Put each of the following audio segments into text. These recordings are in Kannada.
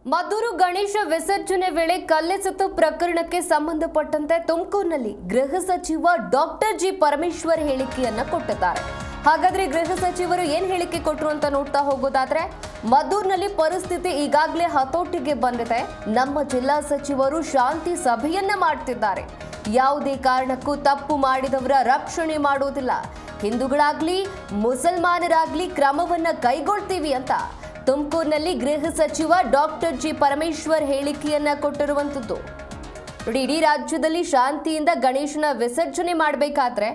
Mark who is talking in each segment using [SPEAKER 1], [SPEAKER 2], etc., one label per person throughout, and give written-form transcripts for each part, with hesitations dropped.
[SPEAKER 1] ಮದ್ದೂರು ಗಣೇಶ ವಿಸರ್ಜನೆ ವೇಳೆ ಕಲ್ಲೆಸೆತ ಪ್ರಕರಣಕ್ಕೆ ಸಂಬಂಧಪಟ್ಟಂತೆ ತುಮಕೂರಿನಲ್ಲಿ ಗೃಹ ಸಚಿವ ಡಾಕ್ಟರ್ ಜಿ ಪರಮೇಶ್ವರ್ ಹೇಳಿಕೆಯನ್ನ ಕೊಟ್ಟಿದ್ದಾರೆ. ಹಾಗಾದ್ರೆ ಗೃಹ ಸಚಿವರು ಏನ್ ಹೇಳಿಕೆ ಕೊಟ್ಟರು ಅಂತ ನೋಡ್ತಾ ಹೋಗೋದಾದ್ರೆ, ಮದ್ದೂರಿನಲ್ಲಿ ಪರಿಸ್ಥಿತಿ ಈಗಾಗಲೇ ಹತೋಟಿಗೆ ಬಂದಿದೆ. ನಮ್ಮ ಜಿಲ್ಲಾ ಸಚಿವರು ಶಾಂತಿ ಸಭೆಯನ್ನ ಮಾಡ್ತಿದ್ದಾರೆ. ಯಾವುದೇ ಕಾರಣಕ್ಕೂ ತಪ್ಪು ಮಾಡಿದವರ ರಕ್ಷಣೆ ಮಾಡೋದಿಲ್ಲ. ಹಿಂದೂಗಳಾಗ್ಲಿ ಮುಸಲ್ಮಾನರಾಗ್ಲಿ ಕ್ರಮವನ್ನ ಕೈಗೊಳ್ತೀವಿ ಅಂತ ತುಮಕೂರಿನಲ್ಲಿ ಗೃಹ ಸಚಿವ ಡಾಕ್ಟರ್ ಜಿ ಪರಮೇಶ್ವರ್ ಹೇಳಿಕೆಯನ್ನ ಕೊಟ್ಟಿರುವಂತದ್ದು. ಇಡೀ ರಾಜ್ಯದಲ್ಲಿ ಶಾಂತಿಯಿಂದ ಗಣೇಶನ ವಿಸರ್ಜನೆ ಮಾಡಬೇಕಾದ್ರೆ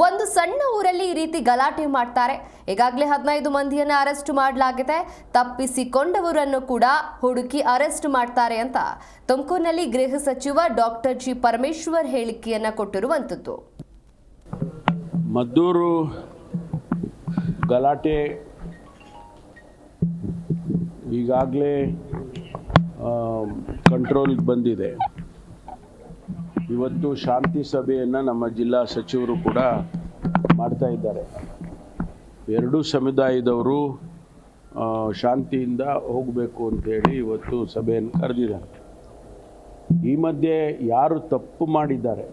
[SPEAKER 1] ಒಂದು ಸಣ್ಣ ಊರಲ್ಲಿ ಈ ರೀತಿ ಗಲಾಟೆ ಮಾಡ್ತಾರೆ. ಈಗಾಗಲೇ 15 ಮಂದಿಯನ್ನ ಅರೆಸ್ಟ್ ಮಾಡಲಾಗಿದೆ. ತಪ್ಪಿಸಿಕೊಂಡವರನ್ನು ಕೂಡ ಹುಡುಕಿ ಅರೆಸ್ಟ್ ಮಾಡ್ತಾರೆ ಅಂತ ತುಮಕೂರಿನಲ್ಲಿ ಗೃಹ ಸಚಿವ ಡಾಕ್ಟರ್ ಜಿ ಪರಮೇಶ್ವರ್ ಹೇಳಿಕೆಯನ್ನ ಕೊಟ್ಟಿರುವಂತದ್ದು.
[SPEAKER 2] ಮದ್ದೂರು ಗಲಾಟೆ ಈಗಾಗಲೇ ಕಂಟ್ರೋಲ್ಗೆ ಬಂದಿದೆ. ಇವತ್ತು ಶಾಂತಿ ಸಭೆಯನ್ನು ನಮ್ಮ ಜಿಲ್ಲಾ ಸಚಿವರು ಕೂಡ ಮಾಡ್ತಾ ಇದ್ದಾರೆ. ಎರಡೂ ಸಮುದಾಯದವರು ಶಾಂತಿಯಿಂದ ಹೋಗಬೇಕು ಅಂತೇಳಿ ಇವತ್ತು ಸಭೆಯನ್ನು ಕರೆದಿದ್ದಾರೆ. ಈ ಮಧ್ಯೆ ಯಾರು ತಪ್ಪು ಮಾಡಿದ್ದಾರೆ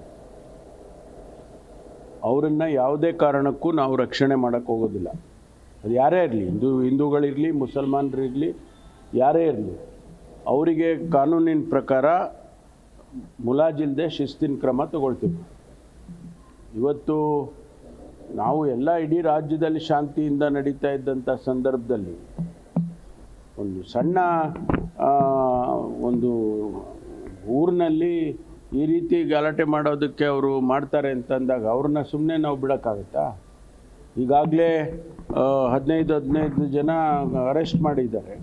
[SPEAKER 2] ಅವರನ್ನು ಯಾವುದೇ ಕಾರಣಕ್ಕೂ ನಾವು ರಕ್ಷಣೆ ಮಾಡೋಕ್ಕೆ ಹೋಗೋದಿಲ್ಲ. ಅದು ಯಾರೇ ಇರಲಿ, ಹಿಂದೂಗಳಿರಲಿ ಮುಸಲ್ಮಾನರಿರಲಿ ಯಾರೇ ಇರಲಿ, ಅವರಿಗೆ ಕಾನೂನಿನ ಪ್ರಕಾರ ಮುಲಾಜಿಲ್ಲದೆ ಶಿಸ್ತಿನ ಕ್ರಮ ತಗೊಳ್ತೀವಿ. ಇವತ್ತು ನಾವು ಎಲ್ಲ ಇಡೀ ರಾಜ್ಯದಲ್ಲಿ ಶಾಂತಿಯಿಂದ ನಡೀತಾ ಇದ್ದಂಥ ಸಂದರ್ಭದಲ್ಲಿ ಒಂದು ಸಣ್ಣ ಒಂದು ಊರಿನಲ್ಲಿ ಈ ರೀತಿ ಗಲಾಟೆ ಮಾಡೋದಕ್ಕೆ ಅವರು ಮಾಡ್ತಾರೆ ಅಂತಂದಾಗ ಅವ್ರನ್ನ ಸುಮ್ಮನೆ ನಾವು ಬಿಡೋಕ್ಕಾಗತ್ತಾ? ಈಗಾಗಲೇ 15 ಜನ ಅರೆಸ್ಟ್ ಮಾಡಿದ್ದಾರೆ.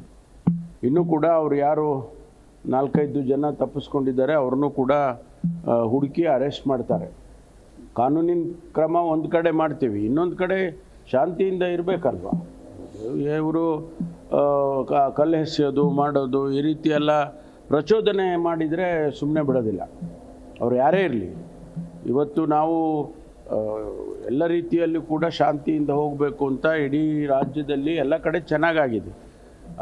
[SPEAKER 2] ಇನ್ನೂ ಕೂಡ ಅವರು ಯಾರು 4-5 ಜನ ತಪ್ಪಿಸ್ಕೊಂಡಿದ್ದಾರೆ, ಅವ್ರನ್ನೂ ಕೂಡ ಹುಡುಕಿ ಅರೆಸ್ಟ್ ಮಾಡ್ತಾರೆ. ಕಾನೂನಿನ ಕ್ರಮ ಒಂದು ಕಡೆ ಮಾಡ್ತೀವಿ, ಇನ್ನೊಂದು ಕಡೆ ಶಾಂತಿಯಿಂದ ಇರಬೇಕಲ್ವ. ಇವರು ಕಲ್ಲು ಎಸೆಯೋದು ಮಾಡೋದು ಈ ರೀತಿ ಎಲ್ಲ ಪ್ರಚೋದನೆ ಮಾಡಿದರೆ ಸುಮ್ಮನೆ ಬಿಡೋದಿಲ್ಲ. ಅವ್ರು ಯಾರೇ ಇರಲಿ. ಇವತ್ತು ನಾವು ಎಲ್ಲ ರೀತಿಯಲ್ಲೂ ಕೂಡ ಶಾಂತಿಯಿಂದ ಹೋಗಬೇಕು ಅಂತ ಇಡೀ ರಾಜ್ಯದಲ್ಲಿ ಎಲ್ಲ ಕಡೆ ಚೆನ್ನಾಗಾಗಿದೆ.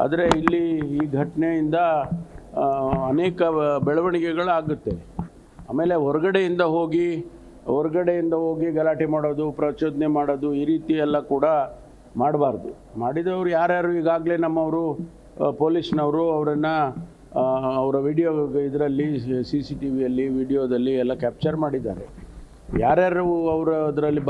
[SPEAKER 2] ಆದರೆ ಇಲ್ಲಿ ಈ ಘಟನೆಯಿಂದ ಅನೇಕ ಬೆಳವಣಿಗೆಗಳಾಗುತ್ತೆ. ಆಮೇಲೆ ಹೊರಗಡೆಯಿಂದ ಹೋಗಿ ಗಲಾಟೆ ಮಾಡೋದು, ಪ್ರಚೋದನೆ ಮಾಡೋದು ಈ ರೀತಿ ಎಲ್ಲ ಕೂಡ ಮಾಡಬಾರ್ದು. ಮಾಡಿದವರು ಯಾರ್ಯಾರು ಈಗಾಗಲೇ ನಮ್ಮವರು ಪೊಲೀಸ್ನವರು ಅವರನ್ನು ಅವರ ವಿಡಿಯೋ ಇದರಲ್ಲಿ CCTVಯಲ್ಲಿ ವಿಡಿಯೋದಲ್ಲಿ ಎಲ್ಲ ಕ್ಯಾಪ್ಚರ್ ಮಾಡಿದ್ದಾರೆ. ಯಾರ್ಯಾರು ಅವರು ಅದರಲ್ಲಿ